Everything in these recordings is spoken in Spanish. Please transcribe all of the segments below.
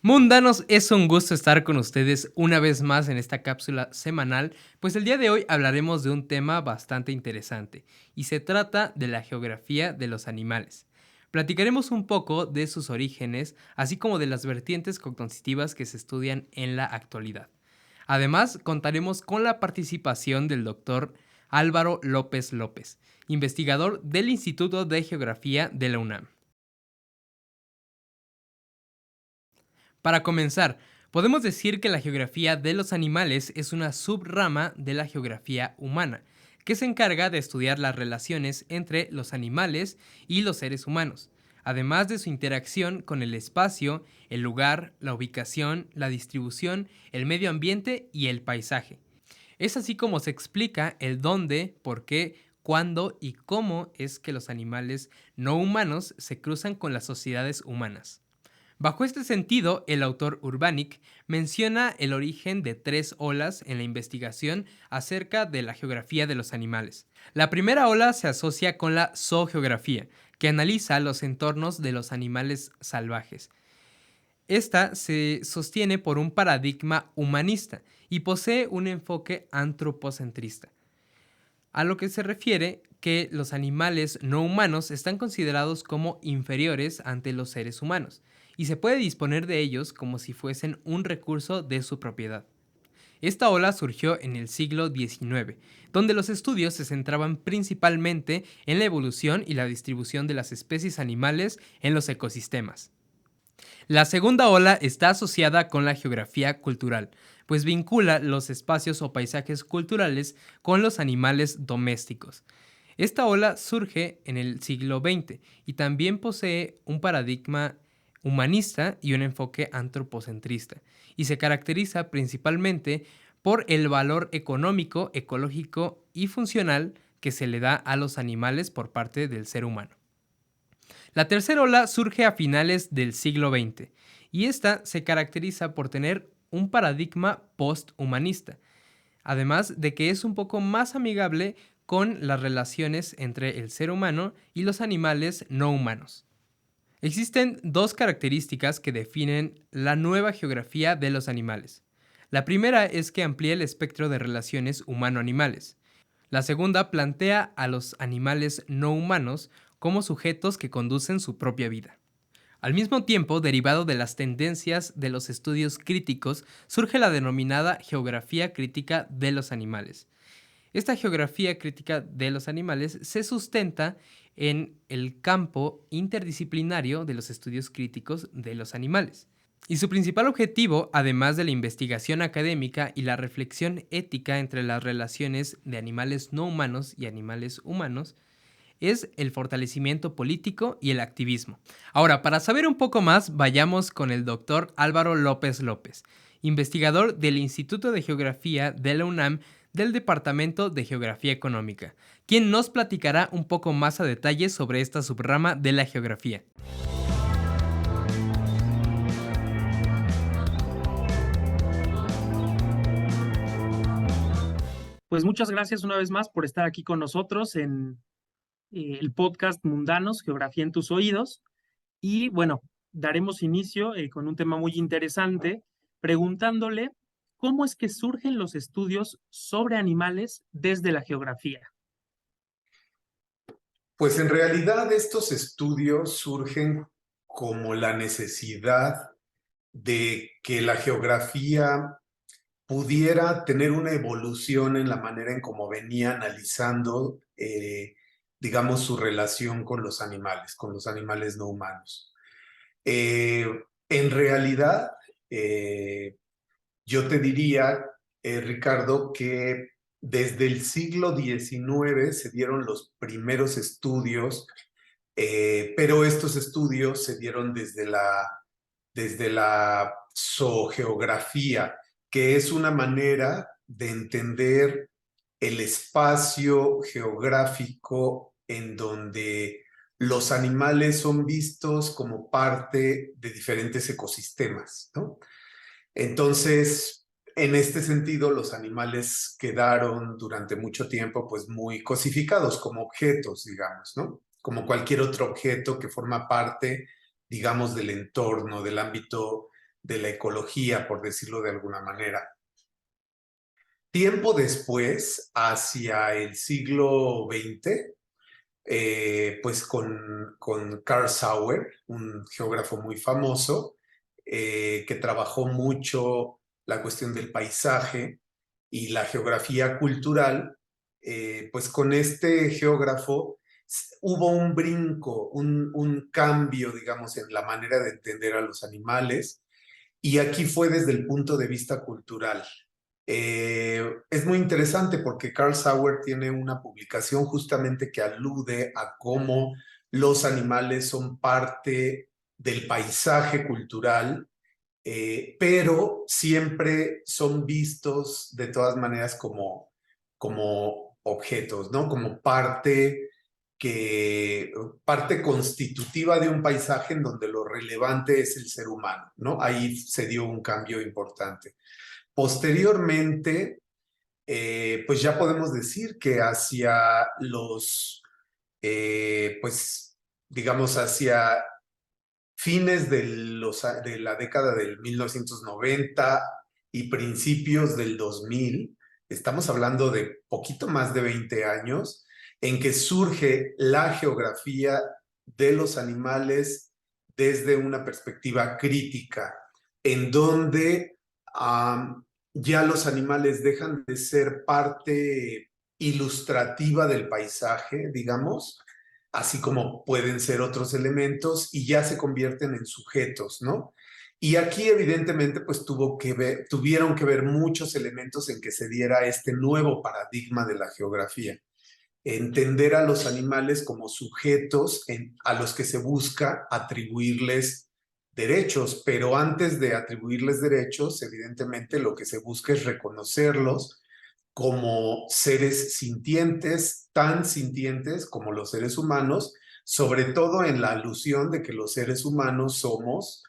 Mundanos, es un gusto estar con ustedes una vez más en esta cápsula semanal, pues el día de hoy hablaremos de un tema bastante interesante, y se trata de la geografía de los animales. Platicaremos un poco de sus orígenes, así como de las vertientes cognitivas que se estudian en la actualidad. Además, contaremos con la participación del doctor Álvaro López López, investigador del Instituto de Geografía de la UNAM. Para comenzar, podemos decir que la geografía de los animales es una subrama de la geografía humana, que se encarga de estudiar las relaciones entre los animales y los seres humanos, además de su interacción con el espacio, el lugar, la ubicación, la distribución, el medio ambiente y el paisaje. Es así como se explica el dónde, por qué, cuándo y cómo es que los animales no humanos se cruzan con las sociedades humanas. Bajo este sentido, el autor Urbanic menciona el origen de tres olas en la investigación acerca de la geografía de los animales. La primera ola se asocia con la zoogeografía, que analiza los entornos de los animales salvajes. Esta se sostiene por un paradigma humanista y posee un enfoque antropocentrista, a lo que se refiere que los animales no humanos están considerados como inferiores ante los seres humanos, y se puede disponer de ellos como si fuesen un recurso de su propiedad. Esta ola surgió en el siglo XIX, donde los estudios se centraban principalmente en la evolución y la distribución de las especies animales en los ecosistemas. La segunda ola está asociada con la geografía cultural, pues vincula los espacios o paisajes culturales con los animales domésticos. Esta ola surge en el siglo XX y también posee un paradigma humanista y un enfoque antropocentrista, y se caracteriza principalmente por el valor económico, ecológico y funcional que se le da a los animales por parte del ser humano. La tercera ola surge a finales del siglo XX, y esta se caracteriza por tener un paradigma posthumanista, además de que es un poco más amigable con las relaciones entre el ser humano y los animales no humanos. Existen dos características que definen la nueva geografía de los animales. La primera es que amplía el espectro de relaciones humano-animales. La segunda plantea a los animales no humanos como sujetos que conducen su propia vida. Al mismo tiempo, derivado de las tendencias de los estudios críticos, surge la denominada geografía crítica de los animales. Esta geografía crítica de los animales se sustenta en el campo interdisciplinario de los estudios críticos de los animales. Y su principal objetivo, además de la investigación académica y la reflexión ética entre las relaciones de animales no humanos y animales humanos, es el fortalecimiento político y el activismo. Ahora, para saber un poco más, vayamos con el doctor Álvaro López López, investigador del Instituto de Geografía de la UNAM del Departamento de Geografía Económica, quien nos platicará un poco más a detalle sobre esta subrama de la geografía. Pues muchas gracias una vez más por estar aquí con nosotros en el podcast Mundanos, Geografía en tus oídos. Y bueno, daremos inicio con un tema muy interesante, preguntándole cómo es que surgen los estudios sobre animales desde la geografía. Pues en realidad estos estudios surgen como la necesidad de que la geografía pudiera tener una evolución en la manera en cómo venía analizando, digamos, su relación con los animales no humanos. Eh, en realidad, eh, yo te diría, Ricardo, que desde el siglo XIX se dieron los primeros estudios, pero estos estudios se dieron desde la zoogeografía, que es una manera de entender el espacio geográfico en donde los animales son vistos como parte de diferentes ecosistemas, ¿no? Entonces, en este sentido, los animales quedaron durante mucho tiempo pues muy cosificados como objetos, digamos, ¿no? Como cualquier otro objeto que forma parte, digamos, del entorno, del ámbito de la ecología, por decirlo de alguna manera. Tiempo después, hacia el siglo XX, pues con Carl Sauer, un geógrafo muy famoso, que trabajó mucho la cuestión del paisaje y la geografía cultural, pues con este geógrafo hubo un brinco, un cambio, digamos, en la manera de entender a los animales, y aquí fue desde el punto de vista cultural. Es muy interesante porque Carl Sauer tiene una publicación justamente que alude a cómo los animales son parte del paisaje cultural, pero siempre son vistos de todas maneras como objetos, ¿no? Como parte constitutiva de un paisaje en donde lo relevante es el ser humano, ¿no? Ahí se dio un cambio importante. Posteriormente, pues ya podemos decir que hacia pues digamos, hacia fines de la década del 1990 y principios del 2000, estamos hablando de poquito más de 20 años, en que surge la geografía de los animales desde una perspectiva crítica, en donde ya los animales dejan de ser parte ilustrativa del paisaje, digamos, así como pueden ser otros elementos, y ya se convierten en sujetos, ¿no? Y aquí evidentemente pues tuvieron que ver muchos elementos en que se diera este nuevo paradigma de la geografía. Entender a los animales como sujetos a los que se busca atribuirles derechos, pero antes de atribuirles derechos, evidentemente lo que se busca es reconocerlos como seres sintientes, tan sintientes como los seres humanos, sobre todo en la alusión de que los seres humanos somos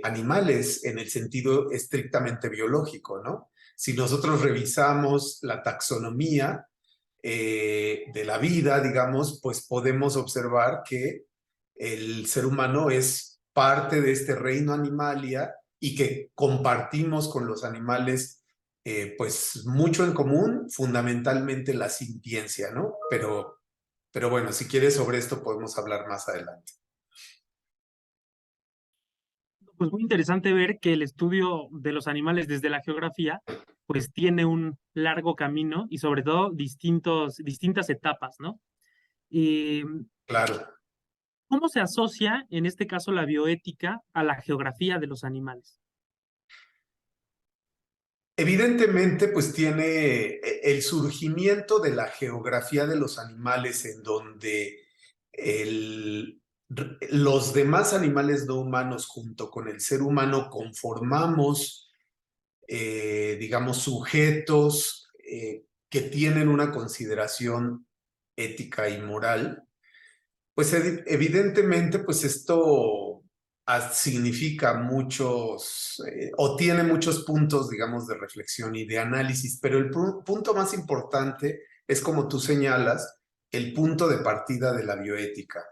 animales en el sentido estrictamente biológico, ¿no? Si nosotros revisamos la taxonomía de la vida, digamos, pues podemos observar que el ser humano es parte de este reino animalia y que compartimos con los animales pues mucho en común, fundamentalmente la sintiencia, ¿no? Pero bueno, si quieres sobre esto podemos hablar más adelante. Pues muy interesante ver que el estudio de los animales desde la geografía, pues tiene un largo camino y sobre todo distintas etapas, ¿no? Eh, Claro. ¿Cómo se asocia, en este caso, la bioética a la geografía de los animales? Evidentemente, pues tiene el surgimiento de la geografía de los animales en donde los demás animales no humanos junto con el ser humano conformamos, digamos, sujetos que tienen una consideración ética y moral. Pues evidentemente, pues esto significa muchos, o tiene muchos puntos, digamos, de reflexión y de análisis, pero el punto más importante es, como tú señalas, el punto de partida de la bioética.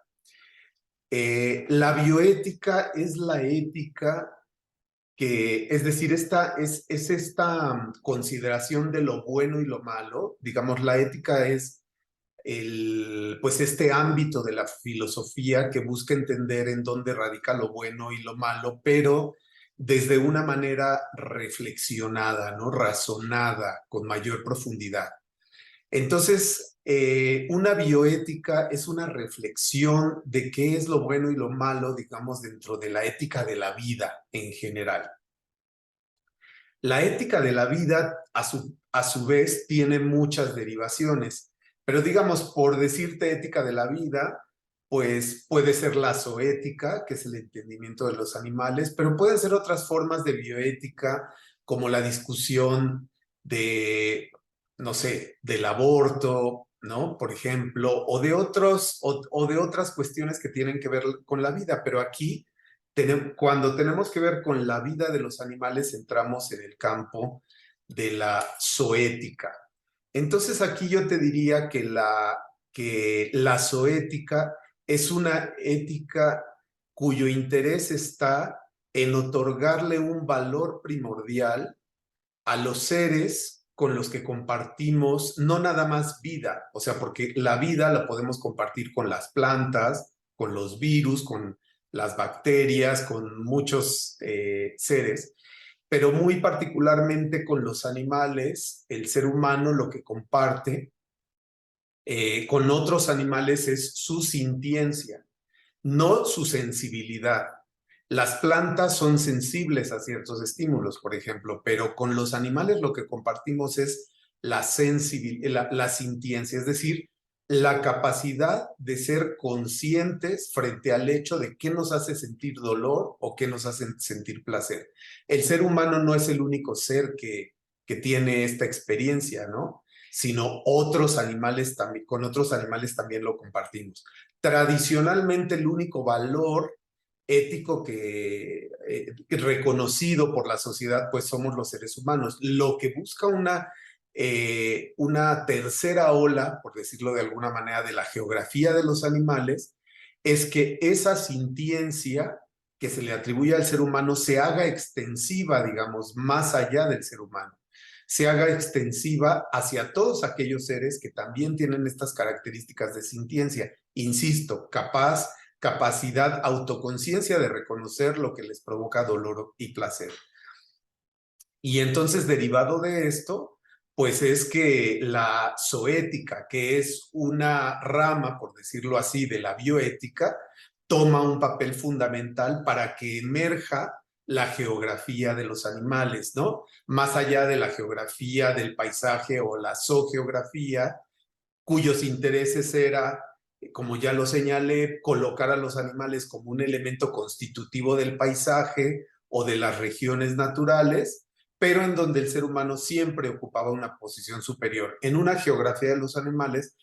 La bioética es la ética es decir, es esta consideración de lo bueno y lo malo. Digamos, la ética es pues este ámbito de la filosofía que busca entender en dónde radica lo bueno y lo malo, pero desde una manera reflexionada, ¿no? Razonada, con mayor profundidad. Entonces, una bioética es una reflexión de qué es lo bueno y lo malo, digamos, dentro de la ética de la vida en general. La ética de la vida, a su vez, tiene muchas derivaciones, pero digamos, por decirte ética de la vida, pues puede ser la zoética, que es el entendimiento de los animales, pero pueden ser otras formas de bioética, como la discusión de, no sé, del aborto, ¿no? Por ejemplo, o de otras cuestiones que tienen que ver con la vida, pero aquí cuando tenemos que ver con la vida de los animales, entramos en el campo de la zoética. Entonces aquí yo te diría que la zoética es una ética cuyo interés está en otorgarle un valor primordial a los seres con los que compartimos no nada más vida, o sea, porque la vida la podemos compartir con las plantas, con los virus, con las bacterias, con muchos seres, pero muy particularmente con los animales, el ser humano lo que comparte con otros animales es su sintiencia, no su sensibilidad. Las plantas son sensibles a ciertos estímulos, por ejemplo, pero con los animales lo que compartimos es la sintiencia, es decir, la capacidad de ser conscientes frente al hecho de qué nos hace sentir dolor o qué nos hace sentir placer. El ser humano no es el único ser que tiene esta experiencia, ¿no? Sino otros animales también, con otros animales también lo compartimos. Tradicionalmente el único valor ético reconocido por la sociedad, pues somos los seres humanos. Lo que busca una tercera ola, por decirlo de alguna manera, de la geografía de los animales, es que esa sintiencia que se le atribuye al ser humano se haga extensiva, digamos, más allá del ser humano, se haga extensiva hacia todos aquellos seres que también tienen estas características de sintiencia. Insisto, capacidad, autoconciencia de reconocer lo que les provoca dolor y placer. Y entonces, derivado de esto, pues es que la zoética, que es una rama, por decirlo así, de la bioética, toma un papel fundamental para que emerja la geografía de los animales, ¿no? Más allá de la geografía del paisaje o la zoogeografía, cuyos intereses era, como ya lo señalé, colocar a los animales como un elemento constitutivo del paisaje o de las regiones naturales, pero en donde el ser humano siempre ocupaba una posición superior. En una geografía de los animales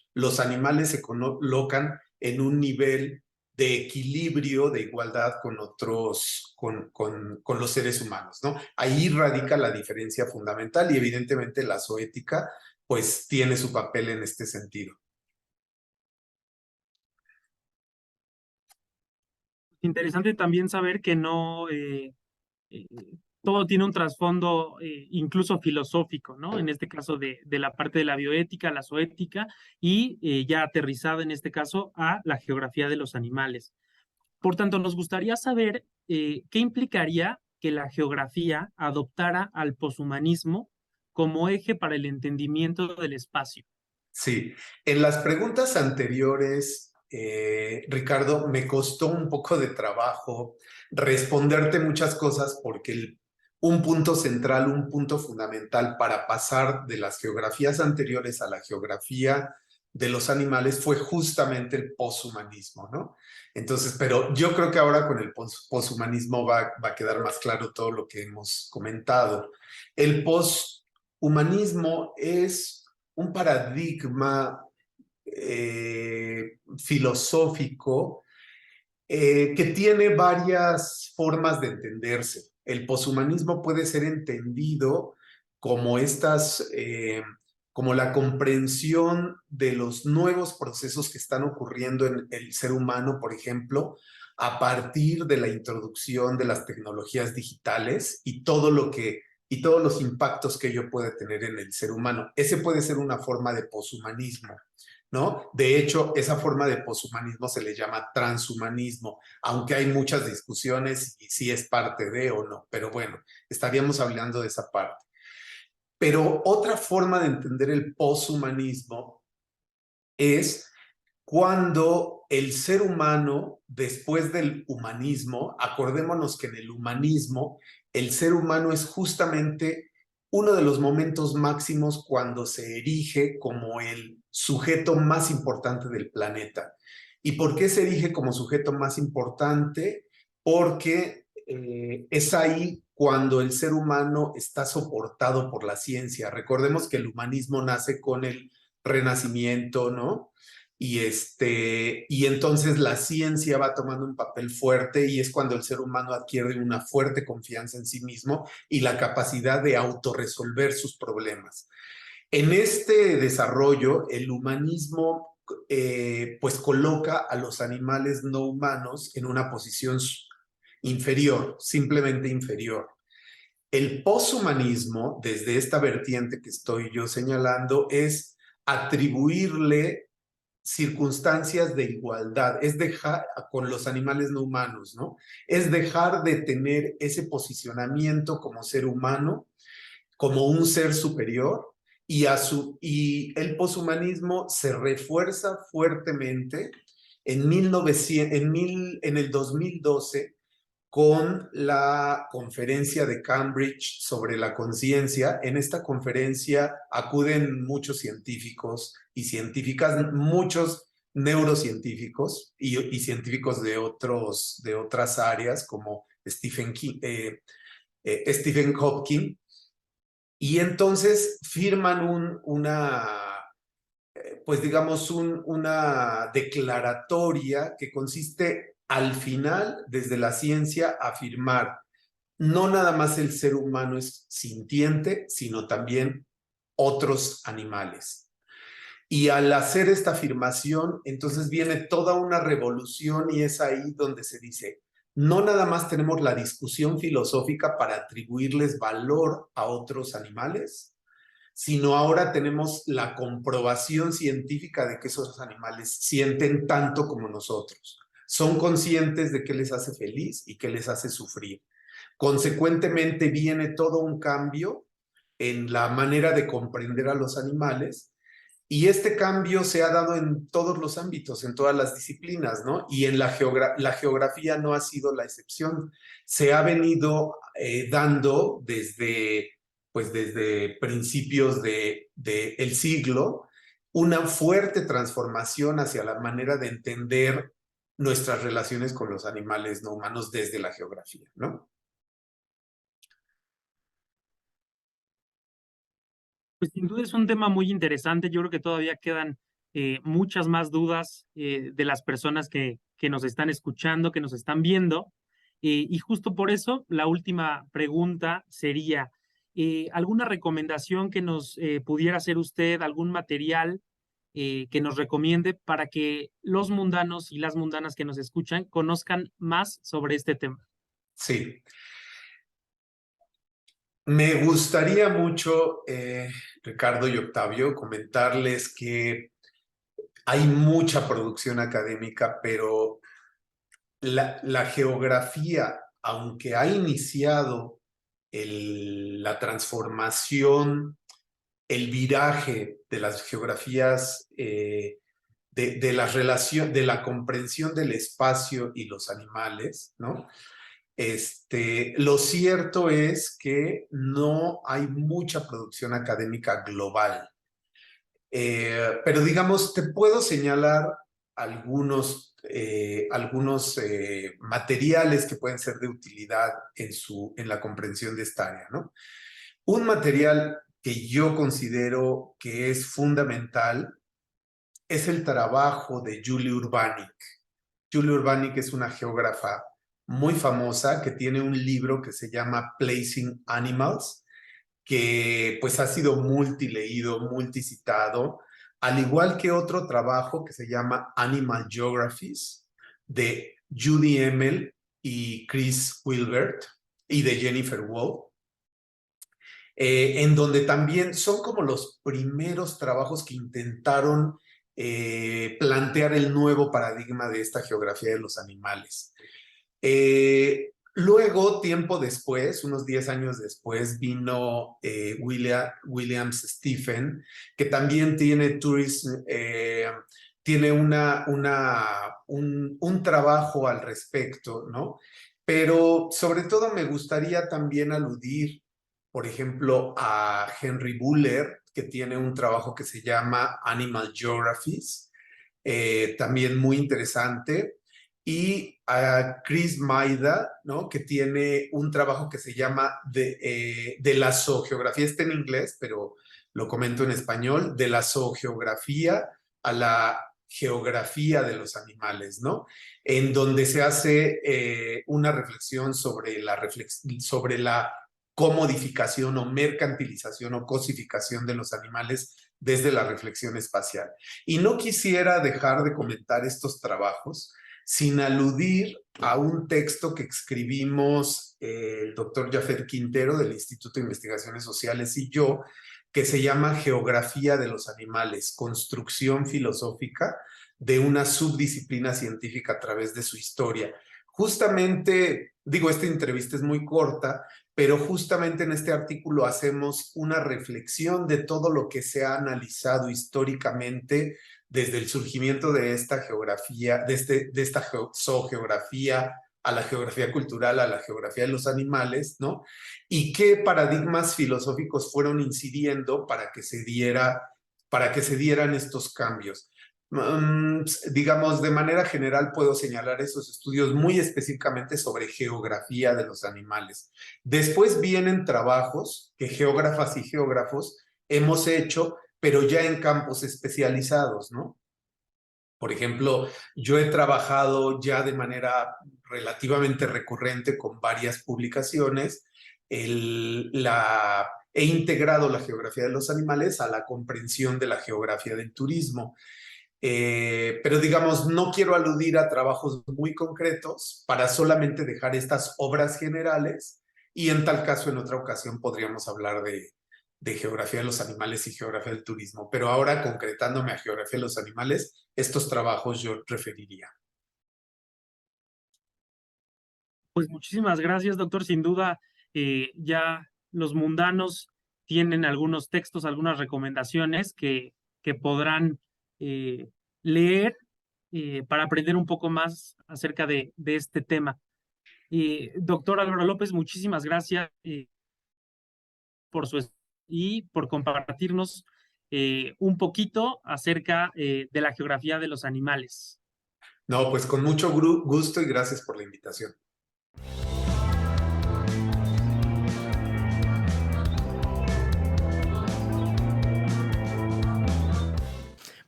se colocan en un nivel de equilibrio, de igualdad con los seres humanos, ¿no? Ahí radica la diferencia fundamental y evidentemente la zoética pues tiene su papel en este sentido. Interesante también saber que no eh, todo tiene un trasfondo incluso filosófico, ¿no? En este caso de la parte de la bioética, la zoética y ya aterrizada en este caso a la geografía de los animales. Por tanto, nos gustaría saber qué implicaría que la geografía adoptara al poshumanismo como eje para el entendimiento del espacio. Sí, en las preguntas anteriores, Ricardo, me costó un poco de trabajo responderte muchas cosas porque un punto central, un punto fundamental para pasar de las geografías anteriores a la geografía de los animales fue justamente el poshumanismo, ¿no? Entonces, pero yo creo que ahora con el poshumanismo va a quedar más claro todo lo que hemos comentado. El poshumanismo es un paradigma filosófico que tiene varias formas de entenderse. El poshumanismo puede ser entendido como como la comprensión de los nuevos procesos que están ocurriendo en el ser humano, por ejemplo, a partir de la introducción de las tecnologías digitales y todos los impactos que ello puede tener en el ser humano. Ese puede ser una forma de poshumanismo, ¿no? De hecho, esa forma de poshumanismo se le llama transhumanismo, aunque hay muchas discusiones y si es parte de o no, pero bueno, estaríamos hablando de esa parte. Pero otra forma de entender el poshumanismo es cuando el ser humano, después del humanismo, acordémonos que en el humanismo, el ser humano es justamente uno de los momentos máximos cuando se erige como el sujeto más importante del planeta. ¿Y por qué se erige como sujeto más importante? Porque es ahí cuando el ser humano está soportado por la ciencia. Recordemos que el humanismo nace con el Renacimiento, ¿no? Y entonces la ciencia va tomando un papel fuerte y es cuando el ser humano adquiere una fuerte confianza en sí mismo y la capacidad de autorresolver sus problemas. En este desarrollo, el humanismo pues coloca a los animales no humanos en una posición inferior, simplemente inferior. El poshumanismo, desde esta vertiente que estoy yo señalando, es atribuirle circunstancias de igualdad, es dejar con los animales no humanos, ¿no? Es dejar de tener ese posicionamiento como ser humano, como un ser superior, y el poshumanismo se refuerza fuertemente en el 2012 con la conferencia de Cambridge sobre la conciencia. En esta conferencia acuden muchos científicos y científicas, muchos neurocientíficos y científicos de otras áreas como Stephen Hopkins, y entonces firman pues digamos, una declaratoria que consiste al final, desde la ciencia, afirmar no nada más el ser humano es sintiente, sino también otros animales. Y al hacer esta afirmación, entonces viene toda una revolución, y es ahí donde se dice, no nada más tenemos la discusión filosófica para atribuirles valor a otros animales, sino ahora tenemos la comprobación científica de que esos animales sienten tanto como nosotros. Son conscientes de qué les hace feliz y qué les hace sufrir. Consecuentemente, viene todo un cambio en la manera de comprender a los animales, y este cambio se ha dado en todos los ámbitos, en todas las disciplinas, ¿no? Y en la geografía no ha sido la excepción. Se ha venido dando desde principios el siglo, una fuerte transformación hacia la manera de entender nuestras relaciones con los animales no humanos desde la geografía, ¿no? Pues sin duda es un tema muy interesante. Yo creo que todavía quedan muchas más dudas de las personas que nos están escuchando, que nos están viendo. Y justo por eso, la última pregunta sería, ¿alguna recomendación que nos pudiera hacer usted, algún material que nos recomiende para que los mundanos y las mundanas que nos escuchan conozcan más sobre este tema? Sí. Me gustaría mucho, Ricardo y Octavio, comentarles que hay mucha producción académica, pero la geografía, aunque ha iniciado la transformación, el viraje de las geografías, de la comprensión del espacio y los animales, ¿no? Lo cierto es que no hay mucha producción académica global. Pero digamos, te puedo señalar algunos materiales que pueden ser de utilidad en la comprensión de esta área, ¿no? Un material que yo considero que es fundamental es el trabajo de Julie Urbaniak. Julie Urbaniak es una geógrafa muy famosa que tiene un libro que se llama Placing Animals, que pues ha sido multileído, multicitado, al igual que otro trabajo que se llama Animal Geographies, de Judy Emmel y Chris Wilbert, y de Jennifer Wolf, en donde también son como los primeros trabajos que intentaron plantear el nuevo paradigma de esta geografía de los animales. Luego, tiempo después, unos 10 años después, vino Williams Stephen, que también tiene tiene un trabajo al respecto, ¿no? Pero sobre todo me gustaría también aludir, por ejemplo, a Henry Buller, que tiene un trabajo que se llama Animal Geographies, también muy interesante, y a Chris Maida, ¿no? Que tiene un trabajo que se llama de la zoogeografía, está en inglés, pero lo comento en español, de la zoogeografía a la geografía de los animales, ¿no? En donde se hace una reflexión sobre la comodificación o mercantilización o cosificación de los animales desde la reflexión espacial. Y no quisiera dejar de comentar estos trabajos sin aludir a un texto que escribimos el doctor Jafet Quintero del Instituto de Investigaciones Sociales y yo, que se llama Geografía de los Animales, construcción filosófica de una subdisciplina científica a través de su historia. Justamente, digo, esta entrevista es muy corta, pero justamente en este artículo hacemos una reflexión de todo lo que se ha analizado históricamente desde el surgimiento de esta geografía, de esta zoogeografía, a la geografía cultural, a la geografía de los animales, ¿no? Y qué paradigmas filosóficos fueron incidiendo para que se dieran estos cambios. Digamos, de manera general puedo señalar esos estudios muy específicamente sobre geografía de los animales. Después vienen trabajos que geógrafas y geógrafos hemos hecho, pero ya en campos especializados, ¿no? Por ejemplo, yo he trabajado ya de manera relativamente recurrente con varias publicaciones. He integrado la geografía de los animales a la comprensión de la geografía del turismo. Pero digamos, no quiero aludir a trabajos muy concretos para solamente dejar estas obras generales y en tal caso en otra ocasión podríamos hablar de geografía de los animales y geografía del turismo, pero ahora concretándome a geografía de los animales, estos trabajos yo referiría. Pues muchísimas gracias, doctor. Sin duda, ya los mundanos tienen algunos textos, algunas recomendaciones que podrán leer para aprender un poco más acerca de este tema. Doctor Álvaro López, muchísimas gracias por y por compartirnos un poquito acerca de la geografía de los animales. No, pues con mucho gusto y gracias por la invitación.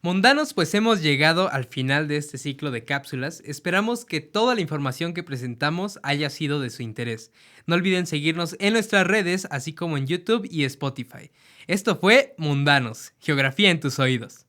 Mundanos, pues hemos llegado al final de este ciclo de cápsulas. Esperamos que toda la información que presentamos haya sido de su interés. No olviden seguirnos en nuestras redes, así como en YouTube y Spotify. Esto fue Mundanos, Geografía en tus oídos.